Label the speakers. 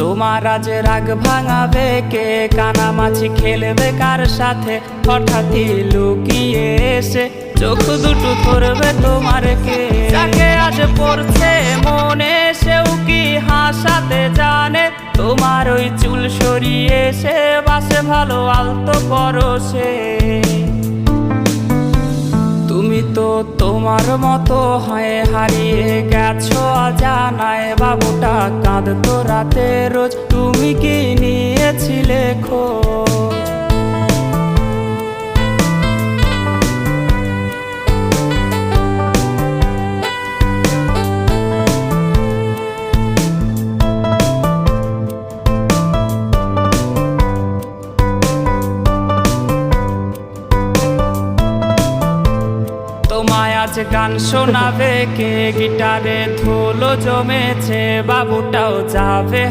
Speaker 1: তোমার আজ রাগ ভাঙাবে কে? কানামাছি খেলবে কার সাথে? হঠাৎই লুকিয়ে এসে চোখ দুটো ধরবে তোমার কে? যাকে আজ পড়ছে মনে সেও কি হাসাতে জানে? তোমার ওই চুল সরিয়ে সে বাসে ভালো আলতো পরশে। তুমি তো তোমার মতো হয়ে হারিয়ে গেছো অজানায়। বাবুটা কাঁদতো রাতে রোজ, তুমি কি নিয়েছিলে খোঁজ? তোমায় আজ গান শোনাবে কে? গিটারে ধুলো জমেছে, বাবুটাও যাবে।